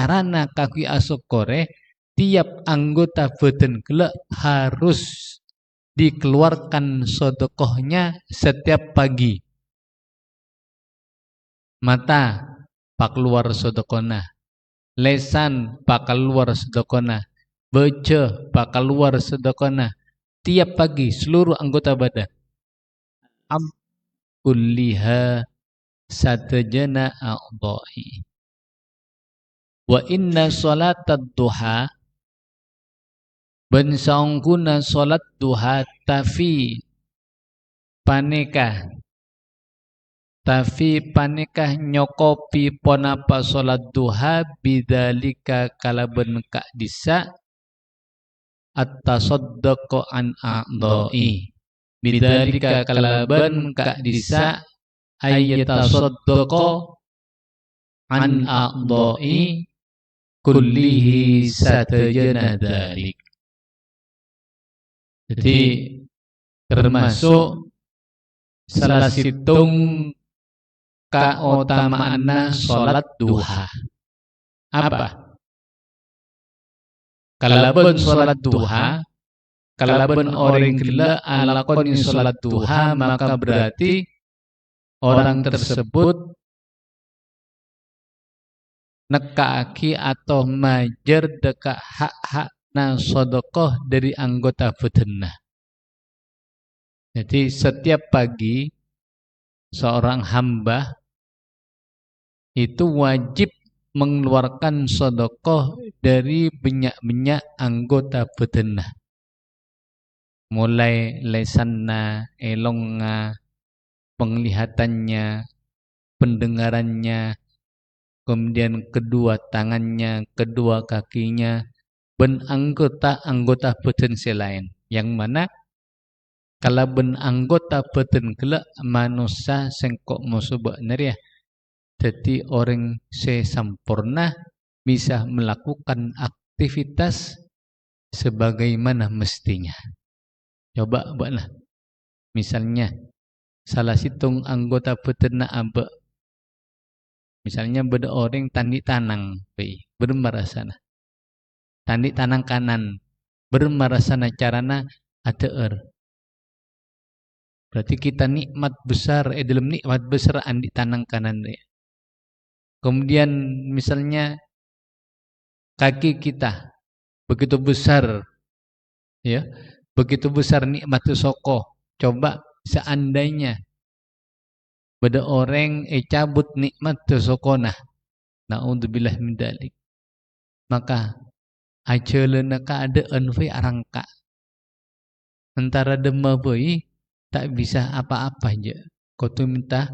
carana kakui asokore tiap anggota badan kelak harus dikeluarkan sodokohnya setiap pagi. Mata pak keluar sodokona, lesan pak keluar sodokona, baca pak keluar sodokona, tiap pagi seluruh anggota badan. Kulliha satajana a'dha'i. Wa inna salatad duha bensaungkuna salat duha tafi panekah nyokopi ponapa salat duha bidzalika kalaben ka disa at-tasaddaqu an a'dha'i. Bidzalika kalaben ka disa ayyatasaddaqa an a'dha'i kullihi satajana dzalik. Jadi termasuk salah situng kautamaanna salat duha. Apa? Kalaban salat duha, kalaban orang gila alakoni salat duha, maka berarti orang tersebut nekaaki atau majer deka hak-hak na sodokoh dari anggota badanna. Jadi setiap pagi seorang hamba itu wajib mengeluarkan sodokoh dari benyak-benyak anggota badanna. Mulai lesanna, elongna, penglihatannya, pendengarannya, kemudian kedua tangannya, kedua kakinya, ben anggota badan selain. Yang mana kalau ben anggota badan kelak manusia sengkok musubak ya. Jadi orang sempurna bisa melakukan aktivitas sebagaimana mestinya. Coba buatlah. Misalnya salah situng anggota badan abe. Misalnya beda orang tandi tanang, bermarasana. Tandi tanang kanan, bermarasana carana ada Berarti kita nikmat besar, dalam nikmat besar andi tanang kanan. Kemudian misalnya kaki kita begitu besar, ya, begitu besar nikmat soko. Coba seandainya beda orang cabut nikmat sokona, naudzubillah min dzalik. Maka ajalna keadaan fi arangka. Antara dema boy tak bisa apa-apa aja. Kau tuh minta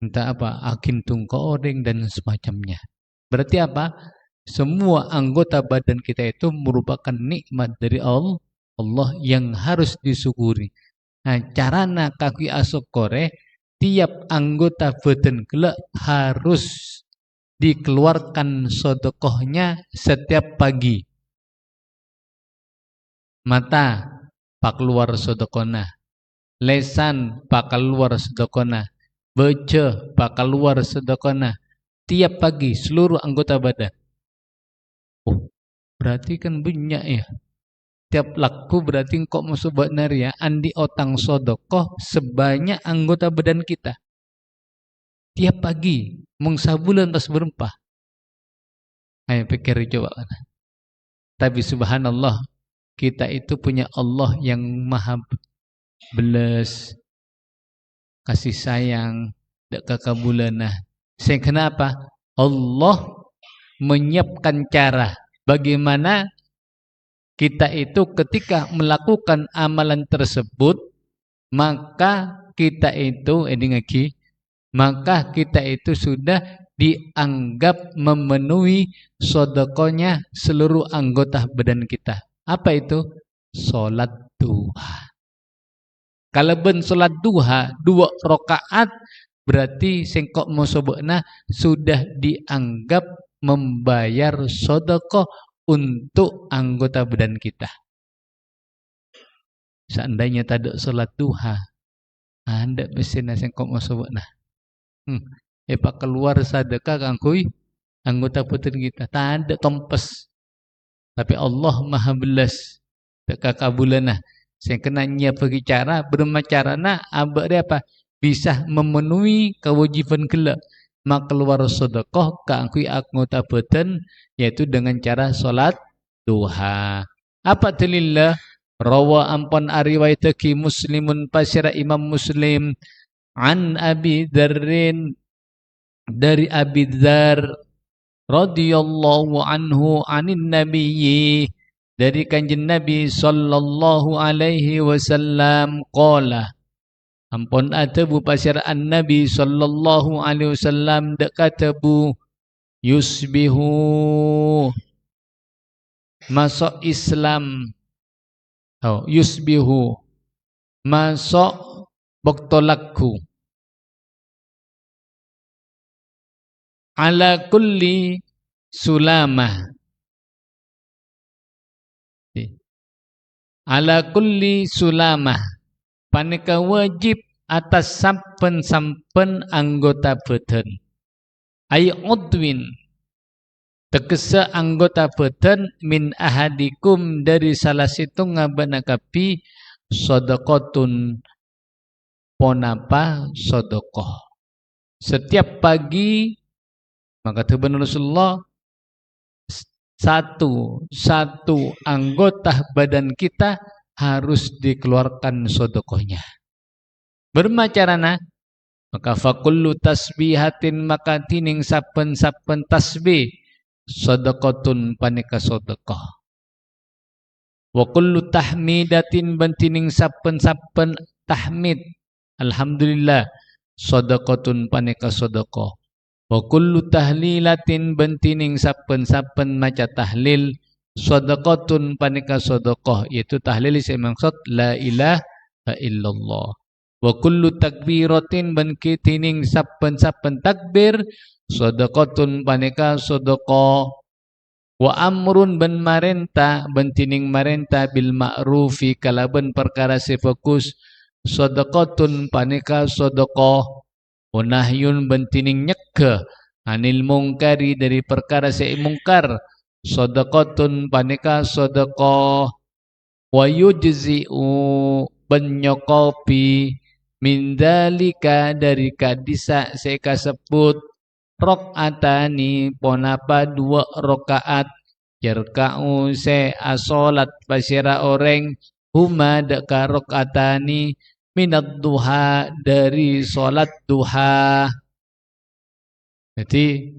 apa? Akin tungko orang dan semacamnya. Berarti apa? Semua anggota badan kita itu merupakan nikmat dari Allah yang harus disyukuri. Nah, carana kaki asokore tiap anggota badan kelak harus dikeluarkan sodokohnya setiap pagi. Mata pak keluar sodokona, lesan pak keluar sodokona, baca pak keluar sodokona, tiap pagi seluruh anggota badan. Oh, berarti kan banyak ya. Tiap laku berarti kok musubak naria andi otang sodokoh sebanyak anggota badan kita. Tiap pagi mung sabulan pas berempah. Ayo pikir coba. Tapi subhanallah, kita itu punya Allah yang maha belas, kasih sayang, dak kakabulanah. Sehingga kenapa? Allah menyiapkan cara bagaimana kita itu ketika melakukan amalan tersebut, maka kita itu maka kita itu sudah dianggap memenuhi sodokonya seluruh anggota badan kita. Apa itu? Salat duha. Kalau ben salat duha 2 rakaat berarti sengkok musobokna sudah dianggap membayar sedekah untuk anggota badan kita. Seandainya tak ada salat duha, anda mesti sengkok musobokna. Pak keluar sedekah kangkui anggota badan kita. Tak ada kempes. Tapi Allah Maha belas. Tak kakabulanah. Saya kena nyiap cara bermacarana abad dia apa? Bisa memenuhi kewajiban kelak. Maka keluar sedekah keangkui anggota badan yaitu dengan cara salat duha. Apa dalillah? Rawa ampun ariwayataki Muslimun pasira Imam Muslim an Abi Dzarrin dari Abi Dzar radhiyallahu anhu anin nabiyyi dari kanjeng Nabi sallallahu alaihi wasallam qala ampun atabu pasiraan Nabi sallallahu alaihi wasallam dak katabu yusbihu masuk Islam yusbihu masuk baktolakku ala kulli sulamah ala kulli sulamah paneka wajib atas sampen-sampen anggota badan ay udwin tegese anggota badan min ahadikum dari salah situ ngabanakapi sedekatun ponapa sedekah setiap pagi maka tuhan Rasulullah satu anggota badan kita harus dikeluarkan sedekahnya. Bermacarana maka fakullu tasbihatin maka tining saben-saben tasbih sedekatun paneka sedekah. Wa kullu tahmidatin bentining saben-saben tahmid alhamdulillah sedekatun paneka sedekah. Wa kullu tahlilatin bentining saben-saben maca tahlil sedekatun paneka sedekah yaitu tahlil saya maksud la ilaha illallah. Wa kullu takbiratin bentining saben-saben takbir sedekatun paneka sedekah. Wa amrun ben marenta bentining marenta bil ma'rufi kalaban perkara sefokus sedekatun paneka sedekah. Nahyun bentining nyegah anil mungkari dari perkara sei mungkar sedekatun paneka sedekah wa yujzi'u benyokopi min dalika dari kadisa sei kasebut rakaatani ponapa 2 rakaat yarka'u se asolat pasira oreng huma deka rakaatani minat duha dari sholat duha. Jadi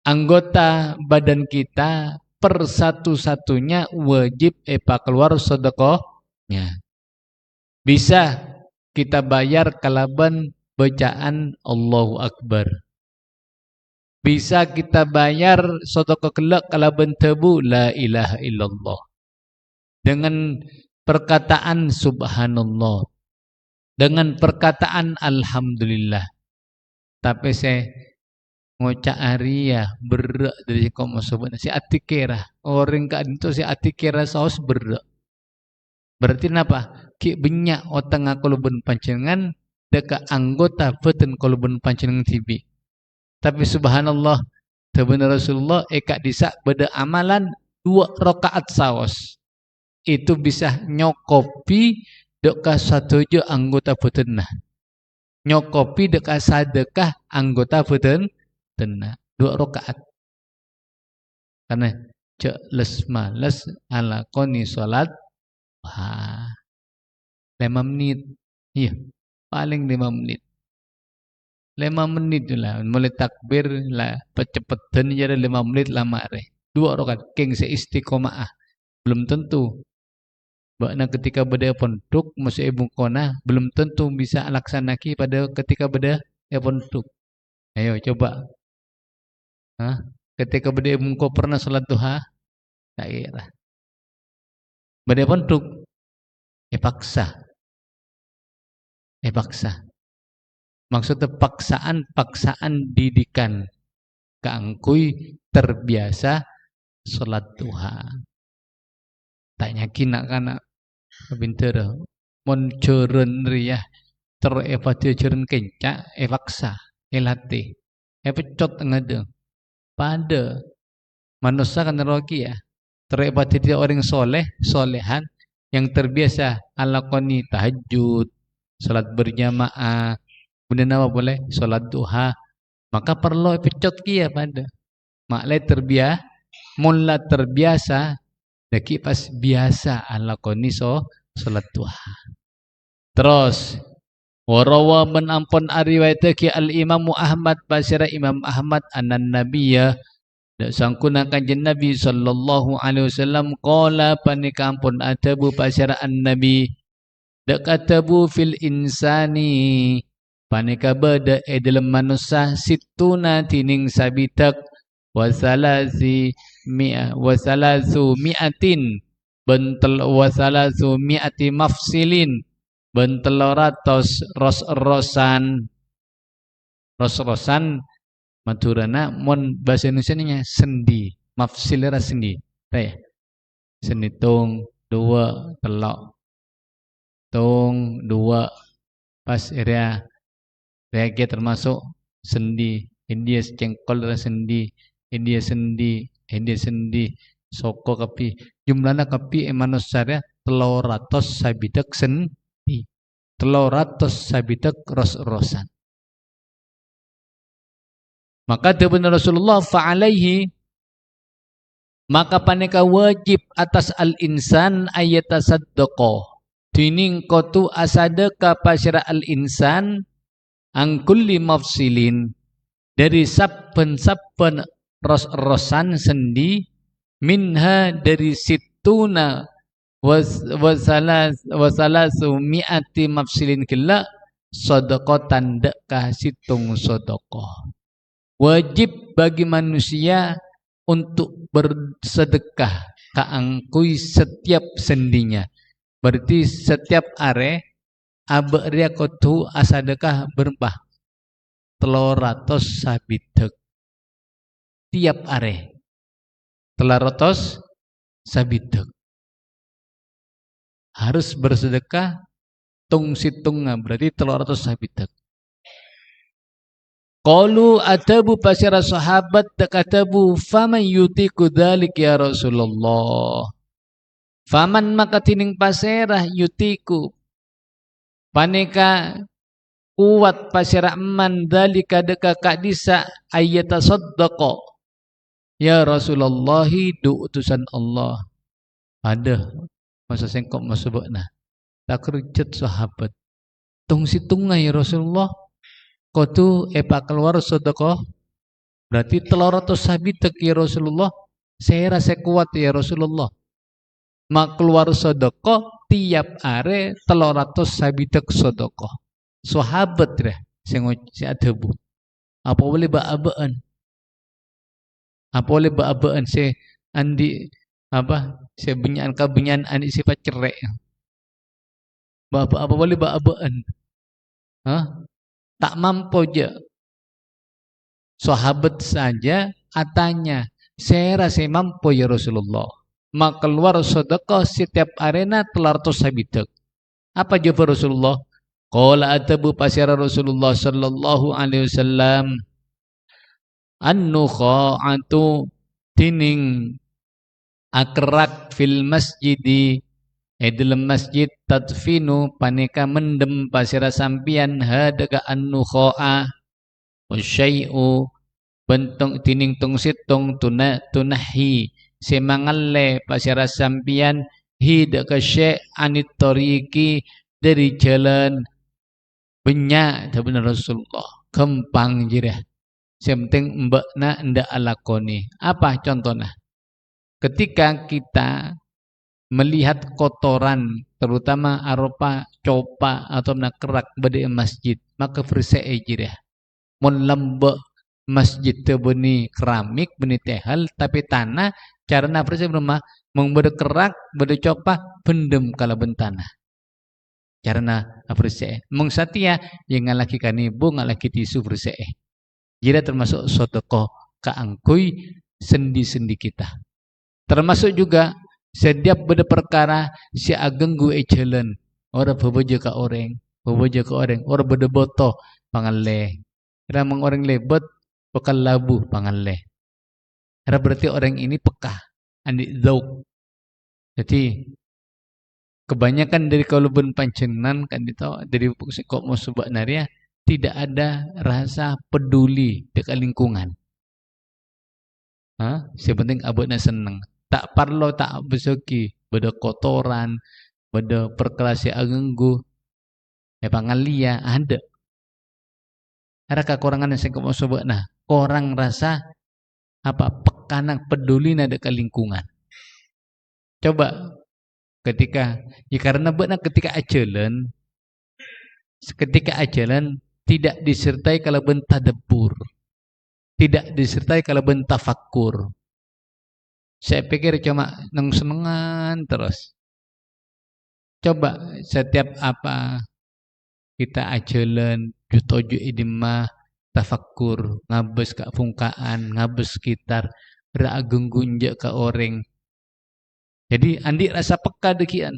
anggota badan kita per satu-satunya wajib keluar sedekahnya. Bisa kita bayar kalaban bacaan Allahu Akbar. Bisa kita bayar sedekah kelak kalaban tebu la ilaha illallah. Dengan perkataan subhanallah. Dengan perkataan alhamdulillah. Tapi saya ngocak aria berak dari kaum sobat si atikera orang ka itu si atikera saus berak. Berarti napa? Ki benyak otang kolobun pancengan deka anggota beten kolobun pancengan tibi. Tapi subhanallah tebenar Rasulullah eka disak beda amalan 2 rakaat saos. Itu bisa nyokopi deka satuju anggota badan nyokopi deka sadekah anggota badan tenah 2 rakaat karena cek les males ala koni salat 5 menit iya paling 5 menit 5 menit lah mulai takbir lah pecepetan jadi 5 menit lama re 2 rakaat keng se istiqomah belum tentu Bakna ketika beda pondok masih ibu kona belum tentu bisa laksanaki pada ketika beda pondok. Ayo coba. Ketika beda ibu kau pernah salat duha? Tak kira. Beda pondok. Paksa. Paksa. Maksudnya paksaan didikan. Keangkui terbiasa salat duha. Tanya kina kana pinter mon jeren riyah terevati jeren kencak evaksa elate epecot ngade pada manusia kan rogi ya. Terhebat tidak orang soleh, solehan yang terbiasa alakoni tahajud, salat berjamaah, kemudian apa boleh salat duha, maka perlu pecot kia pada maklai terbiasa, mula terbiasa, daki pas biasa alakoni salat duha. Terus warawa menampun ariwayatake al-Imam Ahmad basira Imam Ahmad anan nabiyya dak sangkuna kanjeng Nabi sallallahu alaihi wasallam qala panikampun atabu basira an-nabi dak katabu fil insani panika beda dalam manusia situna tining sabitak wasalasi wasalasu mi'atin bentel wasalasu mi'ati mafsilin benteloratos ros-rosan maturana mon bahasa Indonesia sendi mafsilera sendi ya sendi tung dua telok tung dua pas area reagia termasuk sendi India cengkol sendi India sendi soko kapi jumlahnya kapi manusia teloratos sabidak sendi teloratos sabidak ros-rosan. Maka benar Rasulullah fa'alaihi maka paneka wajib atas al-insan ayatasaddaqa. Tining kotu asadaka pasyara al-insan angkulli mafsilin dari saben-saben ros-rosan sendi minha dari situna wasalasu mi'ati mafsilin kila sodokotan dekah situng sodokoh. Wajib bagi manusia untuk bersedekah kaangkui setiap sendinya. Berarti setiap are aberia kotu asadekah berembah teloratos sabitek tiap are teloratos sabitek harus bersedekah tung situnga berarti teloratos sabitek. Qalu atabu pasyara sahabat takatabu faman yutiku dzalik ya Rasulullah. Faman maka tining paserah yutiku paneka kuat pasyara man dzalika deka kadisa ayyata saddaqa ya Rasulullah du utusan Allah. Ada masa sengkok masubna tak kerjat sahabat tung situnga ya Rasulullah kotu epa keluar sedekah berarti 300 sabitek ya Rasulullah saya rasa kuat ya Rasulullah mak keluar sedekah tiap are 300 sabitek sedekah sahabat deh sing si adebu apa boleh ba-abaan si andi apa si benyan andi sifat cerek apa boleh ba-abaan tak mampu je sahabat saja atanya saya rasa mampu ya Rasulullah mak keluar sedekah setiap arena 300 sabitek apa jawab Rasulullah qala atabu pasyara Rasulullah sallallahu alaihi wasallam an-nukha'atu tining akrak fil masjidi dalam masjid tadfinu paneka mendem pasira sampian hadaga an-nukha'a wasyai'u bentung tining tung situng tunahi semangalle pasira sampian hidaka syai' anit tariqi dari jalan banyak benar Rasulullah kempang jirah penting mbakna ndak alakoni apa contohnya ketika kita melihat kotoran terutama arupa copa atau kerak bade masjid maka bersih jirah mun lembek masjid teu beuni keramik beuni tehal tapi tanah carana bersih rumah mung bade kerak bade copa pendem kala bentana carana bersih mung satia yang ngalaki kanibu ngalaki tisu bersih jira termasuk sedekah kaangkui sendi-sendi kita termasuk juga setiap beda perkara si agenggu jalan orang bebeja ka orang orang beda boto pangalle ramang orang lebet bakal labu pangalle Karena berarti orang ini peka, andi zauk. Jadi kebanyakan dari kalubun pancenan kan ditahu dari kok mau subak naria tidak ada rasa peduli dekat lingkungan. Sepenting abadna seneng. Tak parlo tak besoki, beda kotoran, beda perkelasi agenggu, pangalia ada. Ada kekurangan yang saya mau sebut. Nah, orang rasa apa pekanan peduli nada ke lingkungan. Coba ketika ya karena benar ketika ajalan tidak disertai kalau bentadabur, tidak disertai kalau bentafakur. Saya pikir cuma senengan terus. Coba setiap apa kita ajalan jutoju idimah tafakur ngabes ka fungkaan ngabes sekitar raageng gunjak ke orang. Jadi andi rasa peka dekian.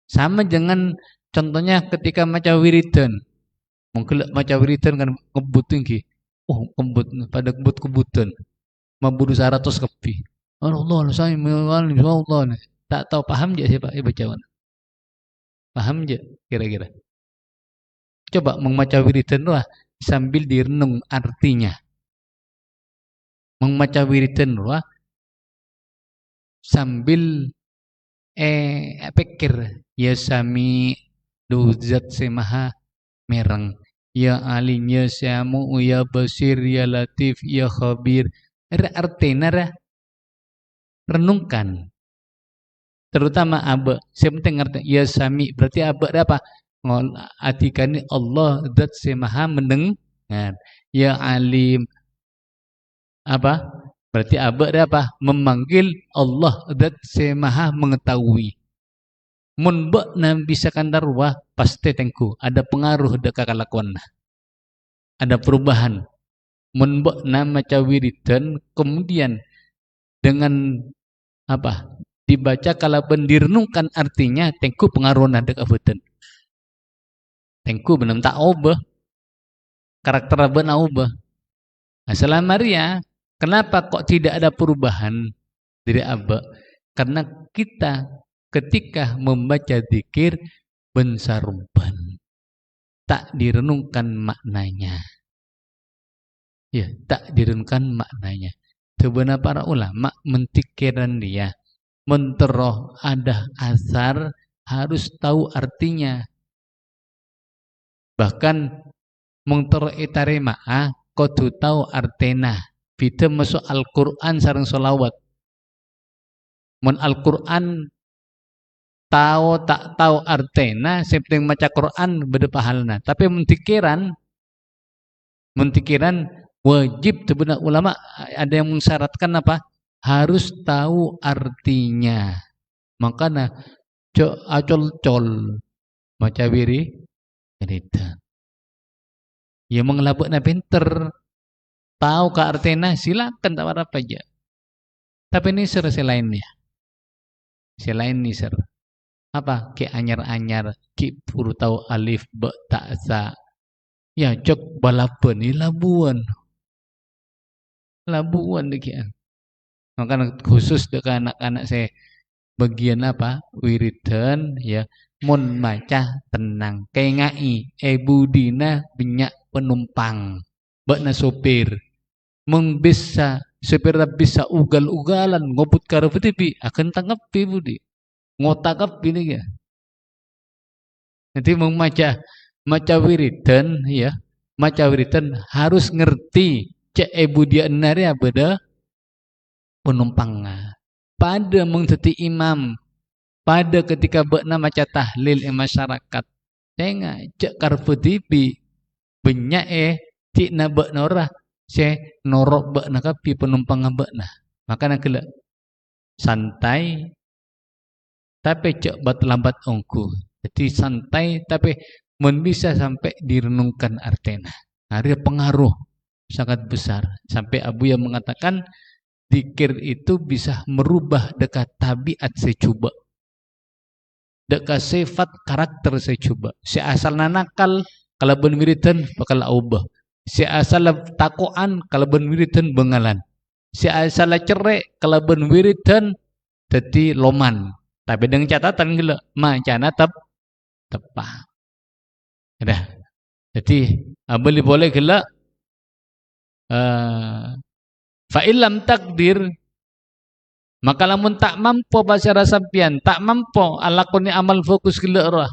Sama dengan contohnya ketika maca wiridan. Mungkin maca wiridan kan ngebut tinggi. Oh, kebut pada kebut kebutan. Maburu 100 kepi. Allah saya Allah. Tak tahu paham je siapa bacaan. Paham je kira-kira. Coba membaca wiridan lah sambil direnung artinya. Membaca wiridan lah sambil pikir ya sami duzat semaha mereng ya alim ya syamu ya basir ya latif ya khabir. Artinya renungkan. Terutama aba, saya penting ngerti ya sami berarti aba apa? Artikan Allah zat semaha mendengar. Ya alim apa? Berarti aba apa? Memanggil Allah zat semaha mengetahui. Mun na bisa kandarwa pasti tengku ada pengaruh dekat kalakuan. Ada perubahan. Mun na maca wiridan kemudian dengan apa? Dibaca kalau direnungkan artinya tengku pengaruhna dekat beuten. Tengku benar tak ubah. Karakter benar ubah. Nah, selama Maria, kenapa kok tidak ada perubahan dari Abba? Karena kita ketika membaca zikir bensarumpan tak direnungkan maknanya. Ya, tak direnungkan maknanya. Sebenarnya para ulama mentikiran dia, menteroh ada asar harus tahu artinya. Bahkan menteroh itare ma'a kudu tahu artena. Bida masuk Al-Qur'an sareng sholawat. Mun Al-Qur'an tahu tak tahu artena, sepenting maca Quran beda pahalna. Tapi mentikiran wajib sebenarnya ulama ada yang mensyaratkan apa? Harus tahu artinya. Makanya acol-col maca wiridan. Ya mengelabukna pinter. Tahu ke artinya silakan tawar apa aja. Tapi ini selainnya. Selain ini apa? Ki anyar-anyar, ki puru tahu alif ba ta sa. Ya jok balapan ini labuan. Labuan dekian. Maka khusus dekat anak-anak saya bagian apa? Wiridan ya mun maca tenang. Kayak ngai budina banyak penumpang. Bakna sopir. Mun bisa sopir bisa ugal-ugalan ngobut karo TV akan tanggapi budi. Ngotakap ini ya. Nanti maca wiridan ya. Maca wiridan harus ngerti cek ibu dia enari beda penumpangnya. Pada mengteti imam, pada ketika bekna maca tahlil masyarakat. Tengah cek karpu TV banyak cik na bekna ora se norok bekna kapi penumpang bekna. Maka nak kelak santai tapi cek bat lambat ongku. Jadi santai tapi bisa sampai direnungkan artena. Ada pengaruh sangat besar. Sampai Abu yang mengatakan zikir itu bisa merubah dekat tabiat secuba. Dekat sifat karakter secuba. Si asal nakal kalau berwiridan bakal ubah. Si asal takoan kalau berwiridan bengalan. Si salah cerek kalaban wiridan dadi loman. Tapi dengan catatan gila macana tepah. Dah. Jadi boleh gila fa illam takdir maka lamun tak mampu bahasa sampian tak mampu alakoni amal fokus gila roh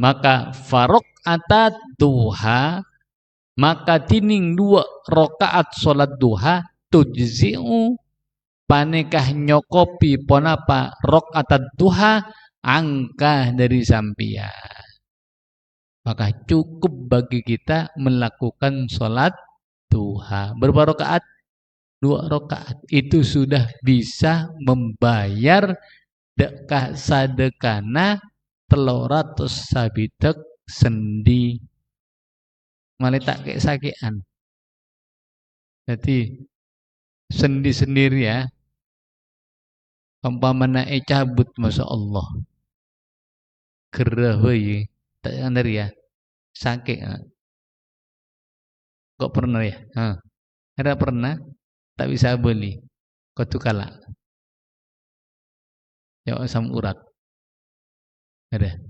maka farok atat duha maka tining 2 rakaat salat duha tujzi'u panekah nyokopi ponapa rakaat duha angka dari sampian. Maka cukup bagi kita melakukan sholat duha. Berapa rakaat? 2 rakaat. Itu sudah bisa membayar dekah sadekana 300 sabitek sendi. Malih tak kayak sakian. Jadi sendi sendiri ya. Umpamana cabut masya Allah. Gerah we tak dari ya. Sakit. Kok pernah ya? Ada pernah tak bisa beli. Kok tu kalah. Ya asam urat. Ada.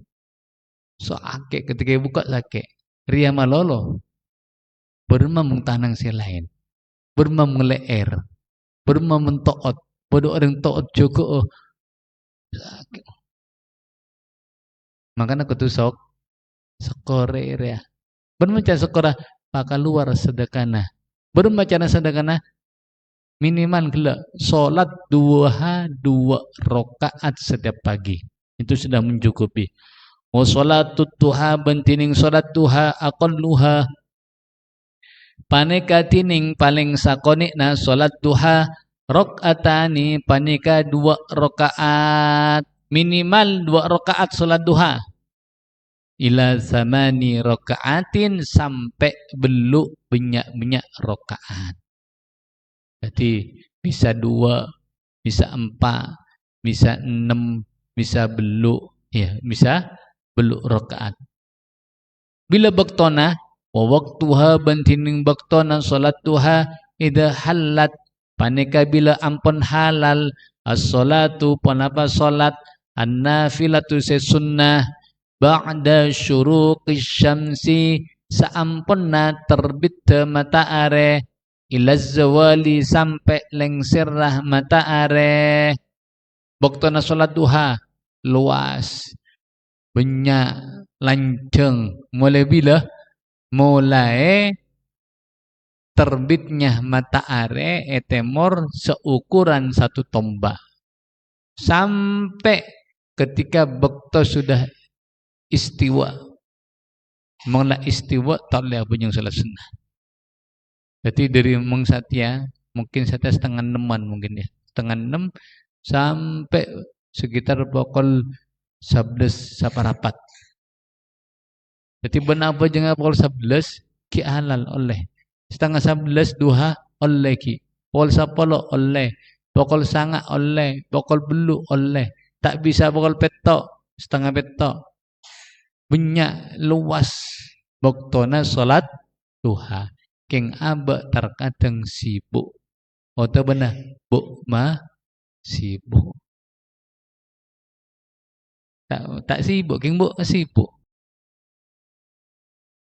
So akek ketika buka sakit. Ria malolo. Bermam tanang si lain. Bermam ngeleer. Bermam mentoot. Bodoh orang toot juga. Sakit. Makanya aku tu sok. Sekore ria. Bermacam sekora. Maka luar sedekana. Bermacam sedekana. Minimal gila. Solat 2 rakaat setiap pagi. Itu sudah mencukupi. Wa salatut duha bentining salat duha aqalluha paneka tining paling sakonikna salat duha rakaatani paneka 2 rakaat minimal 2 rakaat salat duha ila samani rakaatin sampai beluk banyak rakaat. Jadi bisa 2, bisa 4, bisa 6, bisa beluk ya, bisa beluk rakaat. Bila baktona wa waktuha bantining baktona salat duha idza halat paneka bila ampun halal as-salatu panapa salat an-nafilatu sunnah ba'da syuruqis syamsi saampunna terbit matahari ila zawali sampai lengsirlah matahari. Baktona salat duha luas banyak lanceng mulai bila mulai terbitnya matahari etemor seukuran 1 tombak sampai ketika bekto sudah istiwa mengenai istiwa tak boleh bunyi salat sunnah. Jadi dari mengsatya mungkin satya setengah 6-an mungkin ya setengah 6 sampai sekitar pukul 11 saparapat. Jadi benar apa jangan pukul 11 ki halal oleh. Setengah 11 duha oleh ki. Pukul 10 oleh. Pukul 9 oleh. Pukul belu oleh. Tak bisa pukul petok. Setengah petok. Banyak luas. Waktuna salat duha. King abak terkadang sibuk. Atau benar buk mah sibuk. Tak sibuk, king buk sibuk.